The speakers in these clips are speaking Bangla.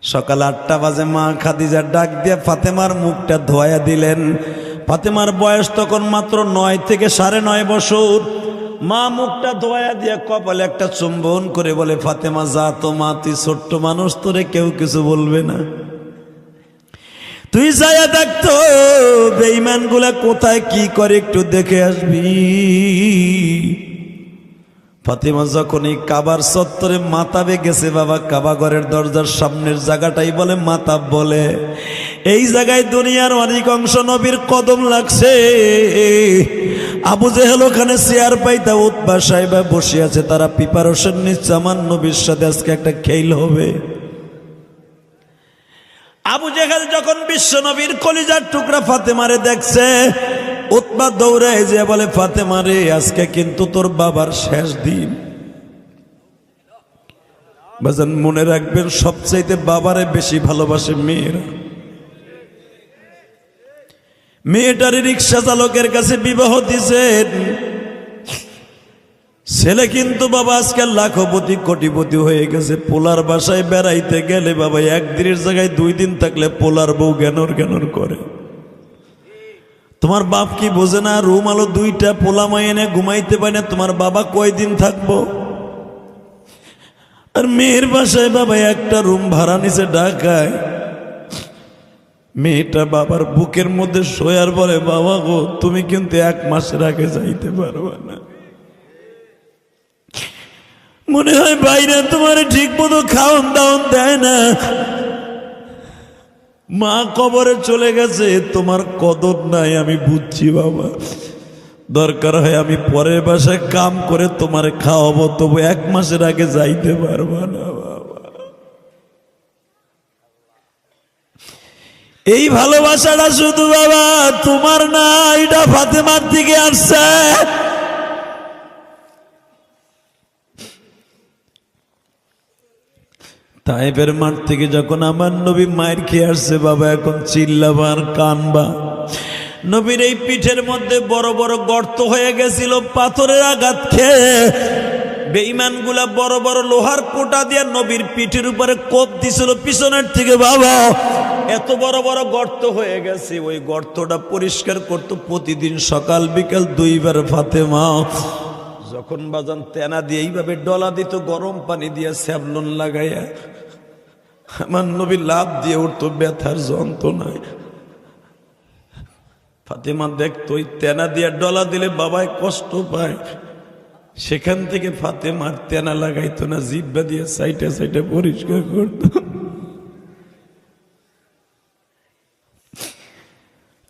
সকাল 8টা বাজে মা খাদিজা ডাক দিয়ে ফাতেমার মুখটা ধোয়া দিলেন। ফাতেমার বয়স তখন মাত্র 9 থেকে 9.5 বছর। মা মুখটা ধোয়া দিয়ে কপালে একটা চুম্বন করে বলে, ফাতেমা যা তো মা, তুই ছোট্ট মানুষ, তোরে কেউ কিছু বলবে না, তুই যায়া দেখতো বেঈমান গুলা কোথায় কি করে একটু দেখে আসবি। ফাতেমা যখন এই কাবার চত্বরে মাতাবে গেছে, বাবা কাবা ঘরের দরজার সামনের জায়গাটাই বলে মাতাব বলে, এই জায়গায় দুনিয়ার অনেক অংশ নবীর কদম লাগছে। আবু জেহেল ওখানে চেয়ার পাইতা উতবা সাহেবা বসে আছে, তারা প্রিপারেশন নিচ্ছে আমার নবীর সাথে আজকে একটা খেল হবে। আবু জেহেল যখন বিশ্ব নবীর কলিজার টুকরা ফাতেমারে দেখছে, উতবা দৌড়ায় যে বলে, ফাতেমারে আজকে কিন্তু তোর বাবার শেষ দিন। বাজান মনে রাখবেন, সবচাইতে বাবারে বেশি ভালোবাসে মেয়েরা। মেয়েটারে রিক্সা চালকের কাছে বিবাহ দিছেন, ছেলে কিন্তু বাবা আজকে লাখপতি কোটিপতি হয়ে গেছে। পোলার বাসায় বেড়াইতে গেলে বাবা একদিনের জায়গায় 2 দিন থাকলে পোলার বউ জ্ঞানর জ্ঞানর করে। তোমার বাপ কি বোঝে না, রুম আলো 2টা পোলা মাই এনে ঘুমাইতে পারে না, তোমার বাবা কয়দিন থাকবো? আর মেয়ের বাসায় বাবা একটা রুম ভাড়া নিছে ঢাকায়। মেয়েটা বাবার বুকের মধ্যে শোয়ার বলে, বাবা গো তুমি কিন্তু 1 মাসের আগে যাইতে পারবা না। মনে হয় বাইরে তোমার ঠিক মতো খাওয়ান দাওয়ান দেয় না। মা কবরে চলে গেছে, তোমার কদর নাই আমি বুঝছি বাবা, দরকার হয় আমি পরের বাসায় কাম করে তোমার খাওয়াবো, তবু 1 মাসের আগে যাইতে পারবা না বাবা। এই ভালোবাসাটা শুধু বাবা তোমার না, এটা ফাতেমার দিকে আসছে। তাইফের মাঠ থেকে যখন আমার নবী মায়ের খেয়ে আসছে বাবা, এখন চিল্লাবার কানবা। নবীর এই পিঠের মধ্যে বড় বড় গর্ত হয়ে গেছিল পাথরের আঘাত খেয়ে। বেঈমান গুলা বড় বড় লোহার কোটা দিয়ে নবীর পিঠের উপরে কোপ দিছিল পিছনের থেকে বাবা, এত বড় বড় গর্ত হয়ে গেছে। ওই গর্তটা পরিষ্কার করতো প্রতিদিন সকাল বিকাল 2 বার ফাতেমা। যখন বাজান তেনা দিয়ে এইভাবে ডলা দিত, গরম পানি দিয়ে স্যাবলন লাগাইয়া, আমার নবী লাভ দিয়ে উঠতো ব্যথার যন্ত্রণায়। ফাতেমা দেখতো ওই তেনা দিয়ে ডলা দিলে বাবায় কষ্ট পায়, সেখান থেকে ফাতেমার তেনা লাগাইতো না, জিব্বা দিয়ে সাইটে সাইটে পরিষ্কার করতো।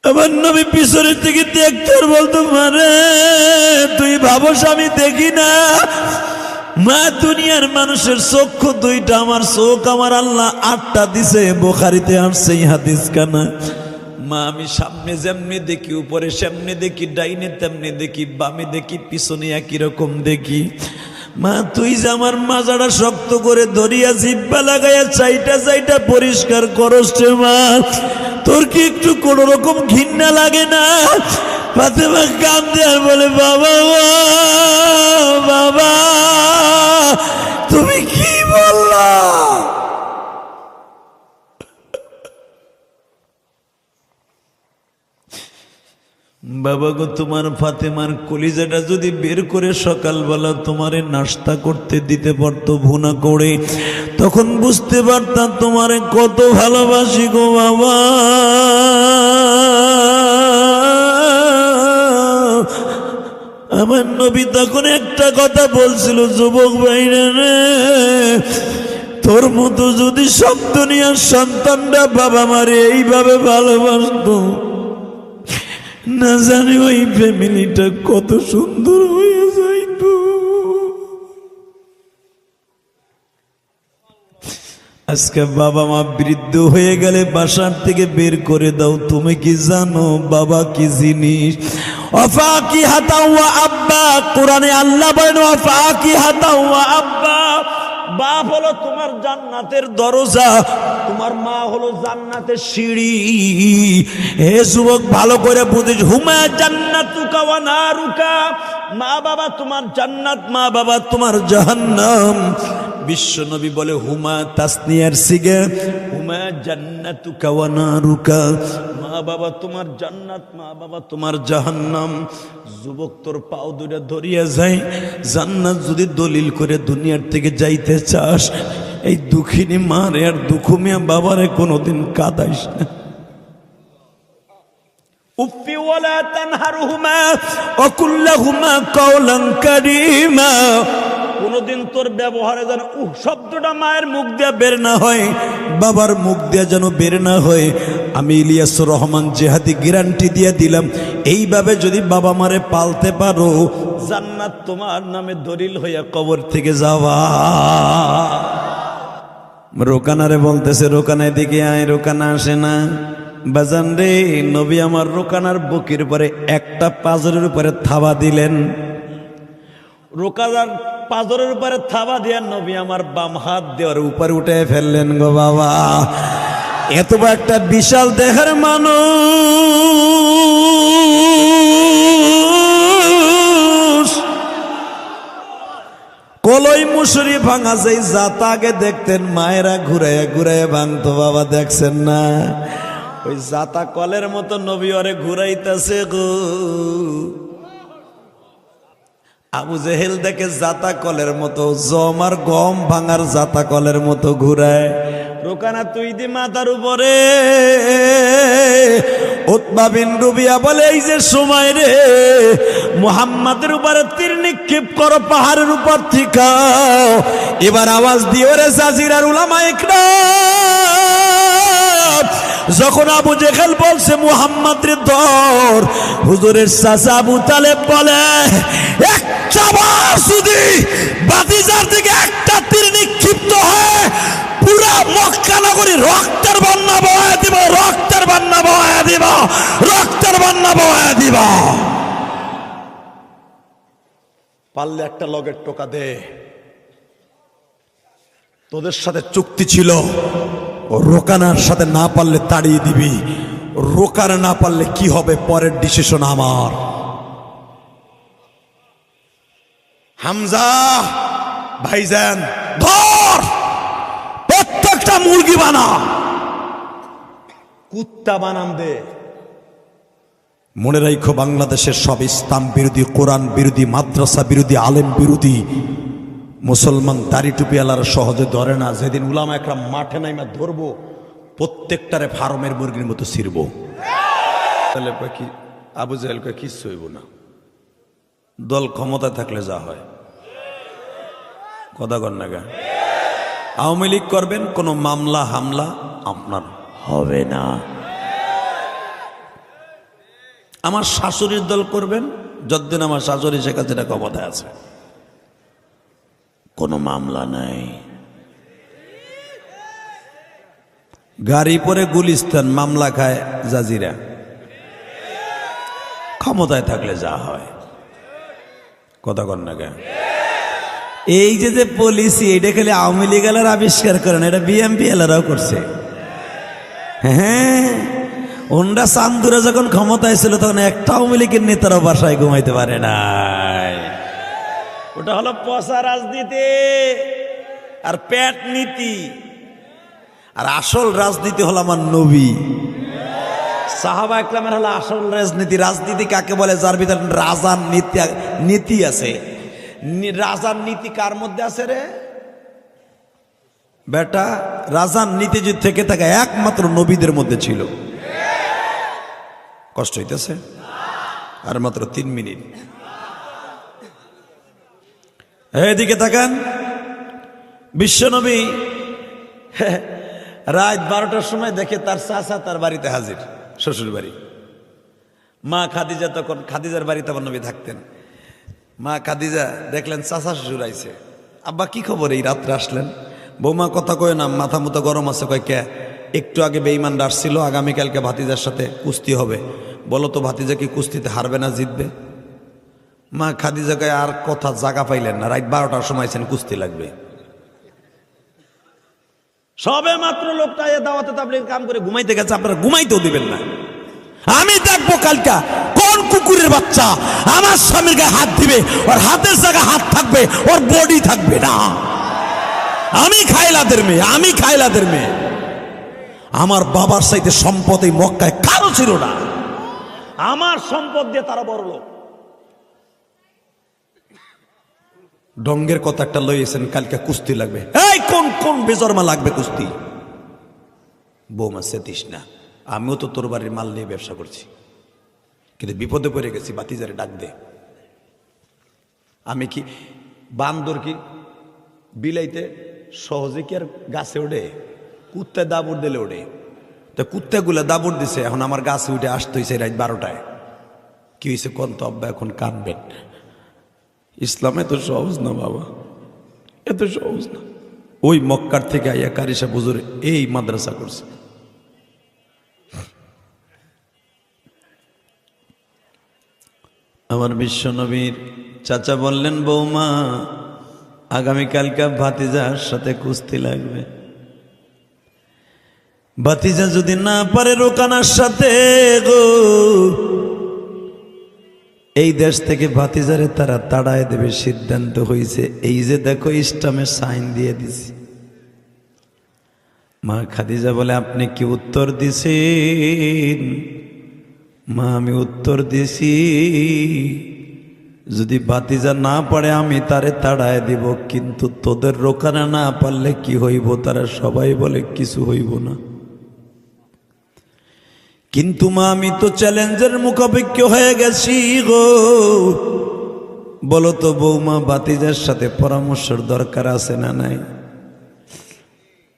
আমার নবী পিছনের থেকে দেখতে বলতো, মারে তুই ভাবস আমি দেখি না? মা দুনিয়ার মানুষের চক্ষু 2টা, আমার চোখ আমার আল্লাহ 8টা দিছে, বুখারীতে আসছে এই হাদিস কানা। মা আমি সামনে যেমনি দেখি, উপরে সামনে দেখি, ডাইনে তেমনি দেখি, বামে দেখি, পিছনে একই রকম দেখি। মা তুই যে আমার মাজাটা শক্ত করে ধরিয়া জিব্বা লাগাইয়া চাইটা চাইটা পরিষ্কার করস রে মা, তোর কি একটু কোন রকম ঘৃণা লাগে না? ফাতেমা কাঁদে আর বলে, বাবা বাবা তুমি কি বললা? বাবা গো, তোমার ফাতেমার কলিজাটা যদি বের করে সকালবেলা তোমারে নাস্তা করতে দিতে পারতো ভুনা করে, তখন বুঝতে পারতাম তোমারে কত ভালোবাসি গো বাবা। আমার নবী তখন একটা কথা বলছিল, যুবক ভাইরা রে, তোর মতো যদি সব দুনিয়ার সন্তানরা বাবা মারে এইভাবে ভালোবাসতো, না জানি ওই ফ্যামিলিটা কত সুন্দর হয়ে যাইত। আজকে বাবা মা বৃদ্ধ হয়ে গেলে বাসার থেকে বের করে দাও। তুমি কি জানো বাবা কি জিনিস? অফাকিহাতাও ওয়া আব্বা, কোরআনে আল্লাহ বলেন অফাকিহাতাও ওয়া আব্বা। বাপ হলো তোমার জান্নাতের দরজা, তোমার মা হলো জান্নাতের সিঁড়ি। হে যুবক ভালো করে বুঝিস, হুমা জান্নাতুকা ওয়া নারুকা, মা বাবা তোমার জান্নাত, মা বাবা তোমার জাহান্নাম। বিশ্ব নবী বলে হুমা তাসনিয়ার সিগে, হুমা জান্নাতুকা ওয়া নারুকা, মা বাবা তোমার জান্নাত, মা বাবা তোমার জাহান্নাম। যুবক তোর পাও দুইটা ধরিয়া যায়, জান্নাত যদি দলিল করে দুনিয়ার থেকে যাইতে চাস, এই দুঃখিনী মারে আর দুঃখমিয়া বাবারে কোনোদিন কাঁদাইস না। উফি ওয়ালা তানহারহুমা ওয়া কুল লাহুমা কাওলান কারীমা। কোনদিন তোর ব্যবহারে যেন শব্দটা মায়ের মুখ দিয়ে বের না হয়, বাবার মুখ দিয়ে যেন বের না হয়। আমি ইলিয়াসুর রহমান জিহাদি গ্যারান্টি দিয়ে দিলাম, এইভাবে যদি বাবা মারে পালতে পারো, জান্নাত তোমার নামে দলিল হইয়া কবর থেকে যাওয়া। রোকানারে বলতেছে, রোকানা এদিকে আয়। রোকানা আসে না। বাজান রে, নবী আমার রোকানার বুকের উপরে একটা পাজরের উপরে থাবা দিলেন। রোকানার পাজরের উপরে থাবা দিয়া নবী আমার বাম হাত দেওয়ার উপরে উঠে ফেললেন। গো বাবা, এত একটা বিশাল দেহের মানুষ, কলই মুসুরি ভাঙা যেই জাত আগে দেখতেন মায়েরা ঘুরাইয়া ঘুরাইয়া ভাঙতো, বাবা দেখছেন না? ওই জাতা কলের মতো নবী ওরে ঘুরাইতেছে গো। আবু জেহেল দেখে জাতা কলের মতো, জমার গম ভাঙার জাতা কলের মতো ঘুরায়। রোকানা তুই দি মাথার উপরে। উতবা বিন রুবিয়া বলে, এই যে সময় রে, মুহাম্মাদের উপরে তীর নিক্ষেপ করো পাহাড়ের উপর থেকে। এবার আওয়াজ দিও রে জাজিরার উলামা ইকরাম। যখন আবু জেহেল বলছে মুহাম্মদ রে ধর, হুজুরের চাচা আবু তালেব বলে, একটা বার যদি বাতিজার দিকে একটা তীর নিক্ষিপ্ত হয়, পুরা মক্কা নগরী রক্তের বন্যা বহায় দিব, রক্তের বন্যা বহায় দিব, রক্তের বন্যা বহায় দিব। পারলে একটা লগের টোকা দে। তোদের সাথে চুক্তি ছিল, রোকানার সাথে না পারলে তাড়িয়ে দিবি। রোকানা না পারলে কি হবে পরের ডিসিশন আমার। হামজা ভাইজান ধর, প্রত্যেকটা মুরগি বানা, কুত্তা বানাম দে। মনে রাখো, বাংলাদেশের সব ইসলাম বিরোধী, কোরআন বিরোধী, মাদ্রাসা বিরোধী, আলেম বিরোধী মুসলমান দাড়ি টুপিওয়ালারা সহজে ধরে না। যেদিন উলামা একরাম মাঠে নাইমা ধরবো, প্রত্যেকটারে ফার্মের মুরগির মতো ছিড়ব। তাহলে কি আবু জাহেল কয় কিচ্ছু হইব না, দল ক্ষমতা থাকলে যা হয়। কথা কন না গা? আওয়ামী লীগ করবেন, কোনো মামলা হামলা আপনার হবে না। আমার শাশুড়ির দল করবেন, যতদিন আমার শাশুড়ি শেখ হাসিনা ক্ষমতায় আছে, কোনো মামলা নাই। গাড়ি পরে গুলিস্তান, মামলা খায় জাজিরা। ক্ষমতায় থাকলে যা হয়। কথা কন না কেন? এই যে পলিসি, এটা খালি আওয়ামী লীগ এলার আবিষ্কার করেন, এটা বিএমপি এলারাও করছে। হ্যাঁ, ওনরা চান্দুরা যখন ক্ষমতায় ছিল তখন একটা আওয়ামী লীগের নেতারাও বাসায় ঘুমাইতে পারে নাই। ওটা হলো পচা রাজনীতি আর পেট নীতি। আর আসল রাজনীতি হলো আমার নবী সাহাবা একরামের হলো আসল রাজনীতি। রাজনীতি কাকে বলে? যার ভিতরে রাজার নীতি আছে। রাজার নীতি কার মধ্যে আছে রে বেটা? রাজার নীতি যদি থেকে থাকে একমাত্র নবীদের মধ্যে ছিল। কষ্ট হইতেছে? আর মাত্র 3 মিনিট। এদিকে তাকান, বিশ্বনবী রাত 12টার সময় দেখে তার চাচা তার বাড়িতে হাজির, শ্বশুর বাড়ি। মা খাদিজা, তখন খাদিজার বাড়িতে আমার নবী থাকতেন। মা খাদিজা দেখলেন চাচা শ্বশুর আইছে। আব্বা কি খবর, এই রাত্রে আসলেন? বৌমা কথা কয় না, মাথা মতো গরম আছে। কয় কে? একটু আগে বেঈমান আসছিল, আগামীকালকে ভাতিজার সাথে কুস্তি হবে। বলো তো ভাতিজা কি কুস্তিতে হারবে না জিতবে? মা খাদিজা কয় আর কথা জায়গা পাইলেন না, রাত 12টার সময় আছেন, কুস্তি লাগবে। সবে মাত্র লোকটা দাওয়াতে তাবলীগের কাম করে ঘুমাইতে গেছে, আপনারা ঘুমাইতেও দিবেন না। আমি দেখবো কালকা কোন কুকুরের বাচ্চা আমার স্বামীর গায়ে হাত দিবে, ওর হাতের জায়গায় হাত থাকবে, ওর বডি থাকবে না। আমি খায়লাদের মেয়ে, আমি খায়লাদের মেয়ে। আমার বাবার চাইতে সম্পদ এই মক্কায় কারো ছিল না, আমার সম্পদ দিয়ে তারা বড় লোক। ডঙ্গের কথা একটা লইয়েছেন, কালকে কুস্তি লাগবে। এই কোন কোন বেজরমা লাগবে কুস্তি? বৌমা সেতিস না, আমিও তো তোর বাড়ির মাল নিয়ে ব্যবসা করছি, কিন্তু বিপদে পড়ে গেছি, বাতিজারে ডাক দে। আমি কি বান্দর কি বিলাইতে সহজে কি আর গাছে ওঠে? কুত্তায় দাবড় দিলে ওঠে। তো কুত্তাগুলা দাবড় দিছে, এখন আমার গাছে উঠে আসতে হয়েছে রাত 12টায়। কি হয়েছে কোন তো আব্বা এখন কাঁদবেন? ইসলাম এত সহজ না বাবা, এত সহজ না। ওই মক্কার থেকে আইয়া কারিশা হুজুর এই মাদ্রাসা করছে। আমার বিশ্ব নবীর চাচা বললেন, বৌমা আগামীকালকে ভাতিজার সাথে কুস্তি লাগবে। ভাতিজা যদি না পারে রোকানার সাথে গো, এই দেশ থেকে ভাতিজারে তারা তাড়ায় দেবে, সিদ্ধান্ত হয়েছে। এই যে দেখো ইসলামের সাইন দিয়ে দিছি। মা খাদিজা বলে, আপনি কি উত্তর দিছেন? মা আমি উত্তর দিছি, যদি ভাতিজা না পারে আমি তারে তাড়ায় দিব, কিন্তু তোদের রোকানা না পারলে কি হইব? তারা সবাই বলে কিছু হইব না। কিন্তু মা আমি তো চ্যালেঞ্জের মুখাপেক্ষি হয়ে গেছি গো। বলো তো বৌমা, ভাতিজার সাথে পরামর্শের দরকার আছে না নাই?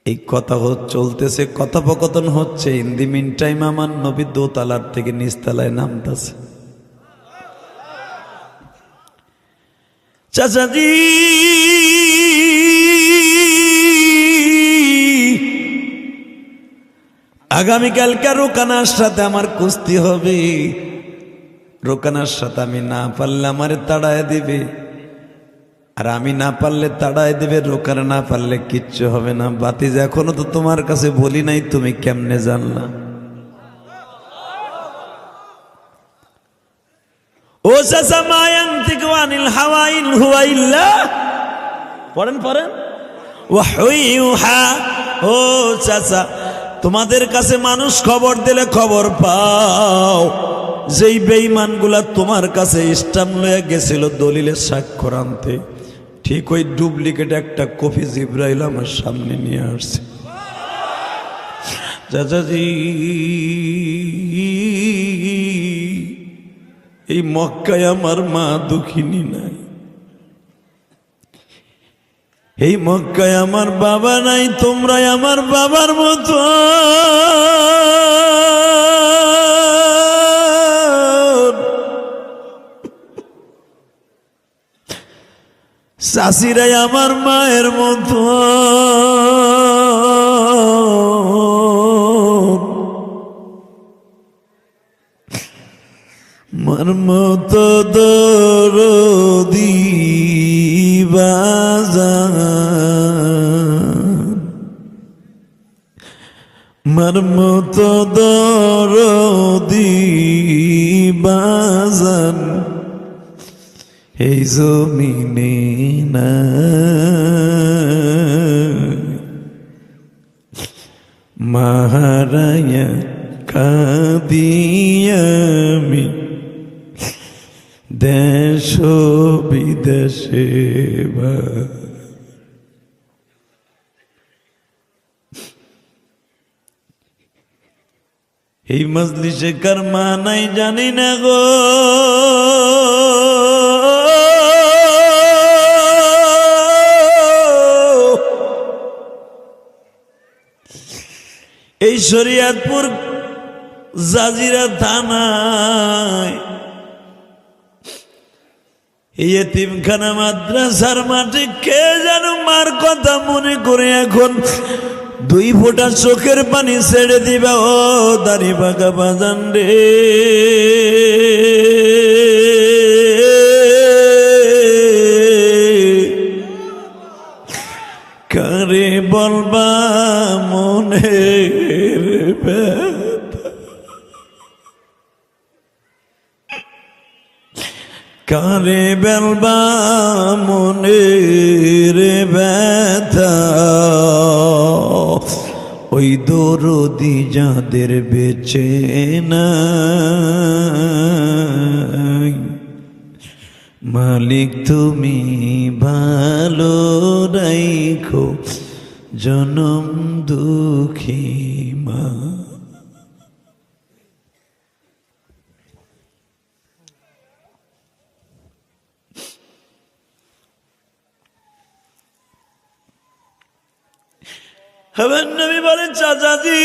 এই কথা চলতেছে, কথোপকথন হচ্ছে। ইন দি মিন টাইম আমার নবী দোতলার থেকে নিচতলায় নামতেছে। চাচাজি আগামীকালকে রোকানার সাথে আমার কুস্তি হবে। রোকানার সাথে আমি না পারলে আমারে তাড়ায় দিবে, আর আমি না পারলে তাড়ায় দেবে। রোকানা না পারলে কিচ্ছু হবে না। ভাতিজা এখনো তো তোমার কাছে বলি নাই, তুমি কেমনে জানলা? ও চাচা, মা ইয়ানতিকু আনিল হাওয়া ইন হুয়া ইল্লা, পড়েন পড়েন, ওয়াহয়ুহা। ও চাচা, তোমাদের কাছে মানুষ খবর দিলে খবর পাও। যেই বেঈমানগুলা তোমার কাছে স্টাম্প লয়ে গেছিল দলিলের স্বাক্ষর আনতে, ঠিক ওই ডুপ্লিকেট একটা কপি জিব্রাইল আমার সামনে নিয়ে আসছে। চাচাজি, এই মক্কায় আমার মা দুঃখিনী নাই, এই মক্কায় আমার বাবা নাই, তোমরাই আমার বাবার মতো। শাশিরাই আমার মায়ের মতো। মার মতো দরদি বাজান, মার মতো দরদি বাজান এই জমিনে না। মাহারায়া কাদিয়ামি দেশ বিদেশে বা। এই মজলিসে কার মা নাই জানি না গো। এই শরিয়তপুর জাজিরা থানায় এতিমখানা মাদ্রাসার মাঠে কে যেন মার কথা মনে করে এখন 2 ফোঁটা চোখের পানি ছেড়ে দিবা। ও দাড়ি বাঁকা বাজান রে, কারে বলবা মনের ব্যথা, কারে বেলবা মনের ব্যথা, ওই দরদি যাদের বেঁচে নাই। মালিক তুমি ভালো রাইখো জনম দুঃখী মা। হবেন নবী বলেন চাচাজি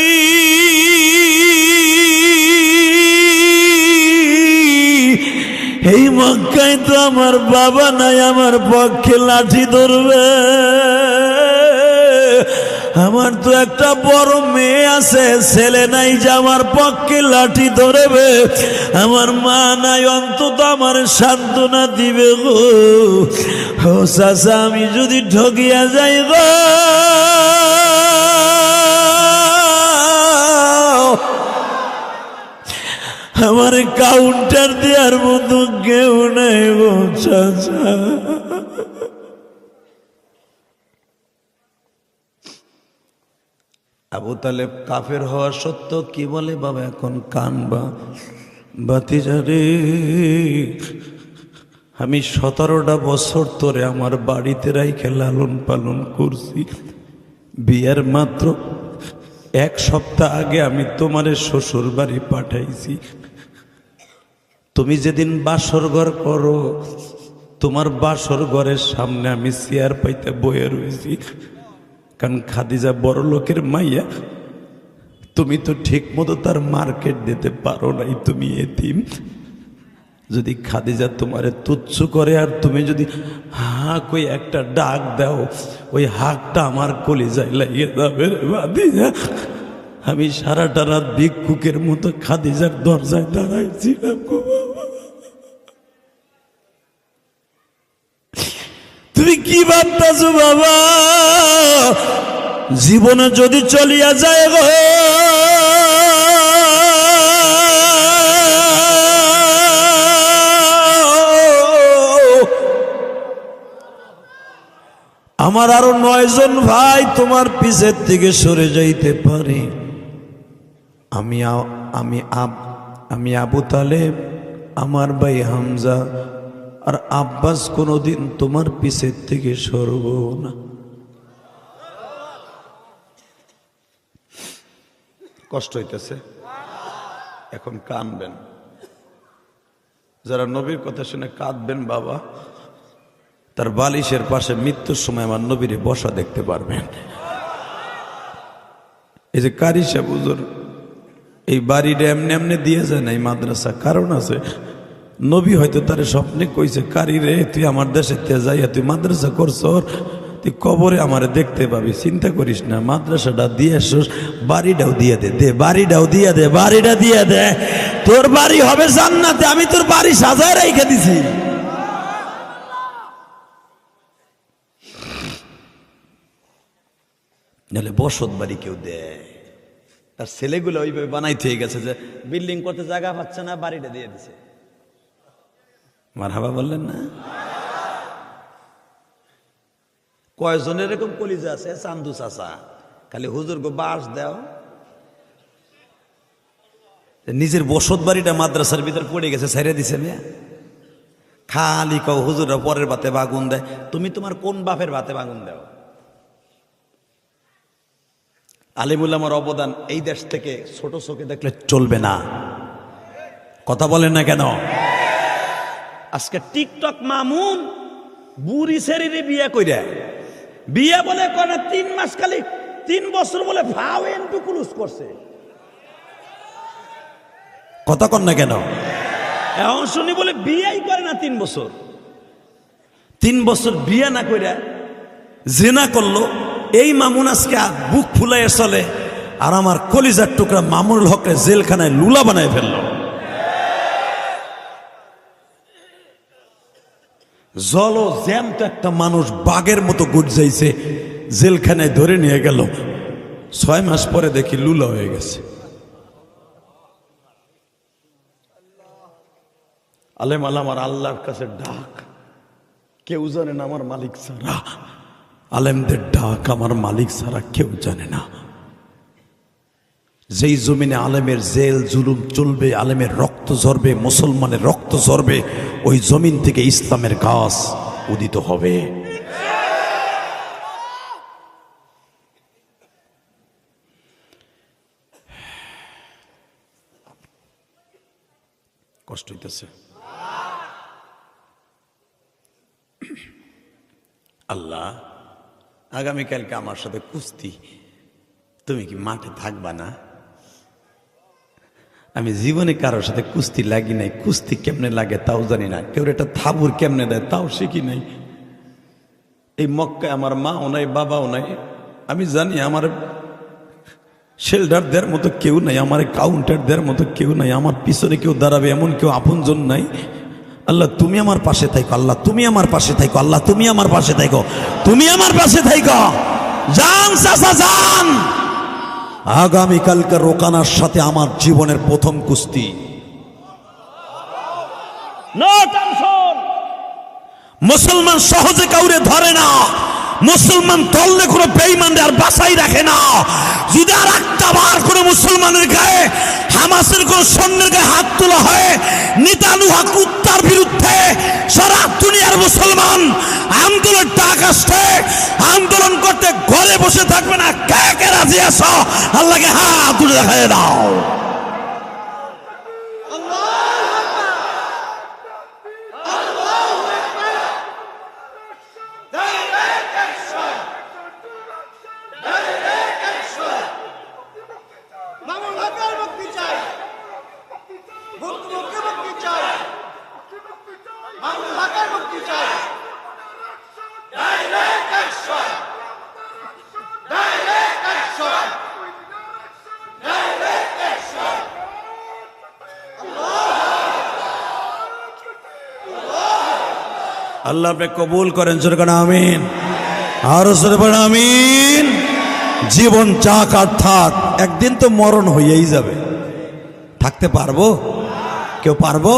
এই মক্কায় তো আমার বাবা নাই, আমার পক্ষে লাঠি ধরবে। আমার তো একটা বড় মেয়ে আছে, ছেলে নাই যে আমার পক্ষে লাঠি ধরবে। আমার মা নাই, অন্তত আমার সান্ত্বনা দিবে গো। ও চাচা আমি যদি ঠকিয়া যাই গো, আমার কাউন্টার দেওয়ার মতো কেউ নাই গো চাচা। আবু তালেব কাফের হওয়া সত্ত্বেও কি বলে, বাবা এখন কানবা বাতিজারে, আমি 17টা বছর ধরে আমার বাড়িতে রাইখে লালন পালন করছি। বিয়ের মাত্র 1 সপ্তাহ আগে আমি তোমারে শ্বশুর বাড়ি পাঠাইছি। তুমি যেদিন বাসর ঘর করো, তোমার বাসর ঘরের সামনে আমি চেয়ার পাইতে বয়ে রয়েছি। কারণ খাদিজা বড় লোকের মাইয়া, তুমি তো ঠিক মতো তার মার্কেট দিতে পারো নাই, তুমি এতিম। যদি খাদিজা তোমারে তুচ্ছ করে আর তুমি যদি হাঁ কই একটা ডাক দাও, ওই হাঁকটা আমার কলিজায় লাগিয়ে যাবে রে ভাতিজা। আমি সারাটা রাত ভিক্ষুকের মতো খাদিজার দরজায় দাঁড়াইছিলাম গো বাবা। তুমি কি ভাবতেছো বাবা, জীবনে যদি চলিয়া যায় গো, আমার আরো 9 জন ভাই তোমার পিছের থেকে সরে যাইতে পারে। আমি আবু তালেব, আমার ভাই হামজা আর আব্বাস কোনোদিন তোমার পিছের থেকে সরব না। কষ্ট হইতেছে, এখন কানবেন। যারা নবীর কথা শুনে কাঁদবেন বাবা, তার বালিশের পাশে মৃত্যুর সময় আমার নবীরে বসা দেখতে পারবেন। এই যে কারি সাহেব হুজুর এই বাড়িটা এমনি এমনি দিয়ে যায় না, এই মাদ্রাসা কারণ আছে। নবী হয়তো তার স্বপ্নে কইছে, কারি রে তুই আমার দেশে যাইয়া তুই মাদ্রাসা করছ, তুই কবরে আমারে দেখতে পাবি, চিন্তা করিস না, মাদ্রাসাটা দিয়ে আসছ, বাড়িটাও দিয়ে দে, দে বাড়িটাও দিয়ে দে, বাড়িটা দিয়ে দে, তোর বাড়ি হবে জান্নাতে, আমি তোর বাড়ি সাজায় রেখে দিছি। নাহলে বসত বাড়ি কেউ দেয়, তার ছেলেগুলো ওইভাবে বানাইতে হয়ে গেছে যে বিল্ডিং করতে জায়গা পাচ্ছে না, বাড়িটা দিয়ে দিছে। মারহাবা বললেন না? কয়জনের এরকম কলিজা আছে চান্দু চাচা, খালি হুজুর গো বাস দাও, নিজের বসত বাড়িটা মাদ্রাসার ভিতর পড়ে গেছে, ছেড়ে দিছে মেয়া। খালি কও হুজুররা পরের বাতে বাগুন দেয়, তুমি তোমার কোন বাপের বাতে বাগুন দাও? আলিমুল্লামার অবদান এই দেশ থেকে ছোট চোখে দেখলে চলবে না। কথা বলেন না কেন? আজকে টিকটক মামুন বুড়ি শরীরে বিয়ে কইরা, বিয়ে বলে করে 3 মাস, খালি 3 বছর বলে ফাও এন্টু ক্রুজ করছে। কথা কন না কেন? এখন শুনি বলে বিয়েই করে না 3 বছর। 3 বছর বিয়ে না কইরা জিনা করলো। এই মামুন আজকে বুক ফুলাইয়া চলে, আর আমার কলিজার টুকরা মামুনুল হকরে জেলখানায় লুলা বানায় ফেললো। জল জ্যান্ত একটা মানুষ বাঘের মতো গুজাইছে, জেলখানায় ধরে নিয়ে গেল। 6 মাস পরে দেখি লুলা হয়ে গেছে। আলেম আমার আল্লাহর কাছে ডাক, কেউ জানে না আমার মালিক ছাড়া। আলেমদের ডাক আমার মালিক ছাড়া কেউ জানে না। যেই জমিনে আলেমের জেল জুলুম চলবে, আলেমের রক্ত ঝরবে, মুসলমানের রক্ত ঝরবে, ওই জমিন থেকে ইসলামের গাছ উদিত হবে। কষ্ট হইতেছে। আল্লাহ, আগামীকালকে আমার সাথে কুস্তি, তুমি কি মাঠে থাকবা না? আমি জীবনে কারোর সাথে কুস্তি লাগি নাই, কুস্তি কেমনে লাগে তাও জানি না, কেউ একটা থাবুর কেমনে দেয় তাও শিখি নাই। এই মক্কায় আমার মাও নাই, বাবাও নাই। আমি জানি আমার শেল্ডারদের মতো কেউ নাই, আমার কাউন্টারদের মতো কেউ নাই, আমার পিছনে কেউ দাঁড়াবে এমন কেউ আপনজন নাই। আল্লাহ তুমি আমার পাশে থাকো, আল্লাহ তুমি আমার পাশে থাকো, আল্লাহ তুমি আমার পাশে থাকো, তুমি আমার পাশে থাকো। জান চাচা জান, আগামীকালকে রোকানার সাথে আমার জীবনের প্রথম কুস্তি। No tension. মুসলমান সহজে কাউরে ধরে না, মুসলমান ধরলে কোনো বেঈমানদের আর বাসাই রাখে না। যদি আর একটা বার করে মুসলমানের গায়ে, হামাসের কোন সৈন্যের গায়ে হাত তোলা হয়, নিতানুহা কুত্তার বিরুদ্ধে সারা দুনিয়ার মুসলমান আন্দোলন ডাক আসছে, আন্দোলন করতে ঘরে বসে থাকবে না। কে কে রাজি আছো? আল্লাহকে হাত তুলে দেখায় দাও। আল্লাহ আপনি কবুল করেন, জোরে বলেন আমিন। আরো জোরে বলেন আমিন। জীবন চাক আর থাক, একদিন তো মরণ হইয়াই যাবে। থাকতে পারবো? কেউ পারবো?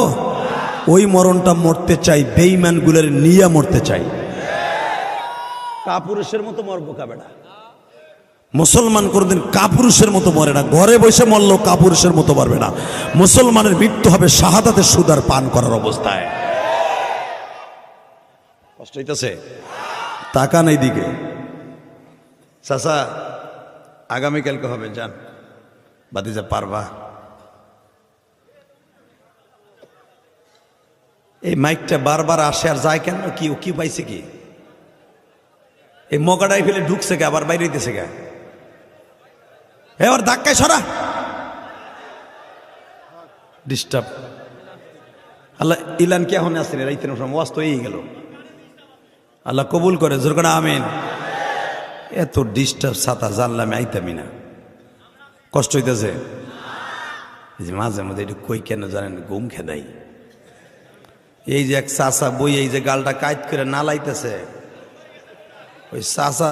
ওই মরণটা মরতে চাই, বেঈমান গুলোর নিয়ে মরতে চাই। কাপুরুষের মতো মরবো কাবেড়া। মুসলমান কোনদিন কাপুরুষের মতো মরে না, ঘরে বসে মরলেও কাপুরুষের মতো মরবে না। মুসলমানের মৃত্যু হবে শাহাদাতের সুদার পান করার অবস্থায়। কষ্ট হইতেছে? তাকান এই দিকে। চাচা আগামীকালকে হবে, যান। বাতিজা পারবা? এই মাইকটা বারবার আসে আর যায় কেন? কি ও কি পাইছে? কি এই মগাটাই ফেলে ঢুকছে কে, আবার বাইরে হইতেছে কে? এবার ধাক্কায় সরা, ডিস্টার্ব। আল্লাহ ইলান কে এখন আসেন, রাইতের ওয়াজ তো এই গেল। আল্লাহ কবুল করে, জোর করে আমিন। এত ডিস্টার্ব ছাতা জানলাম আইতামি না। কষ্ট হইতেছে? মাঝে মাঝে একটু কই কেন জানেন, ঘুম খেদাই। এই যে এক চাচা বই, এই যে গালটা কাইট করে নালাইতেছে, ওই চাচা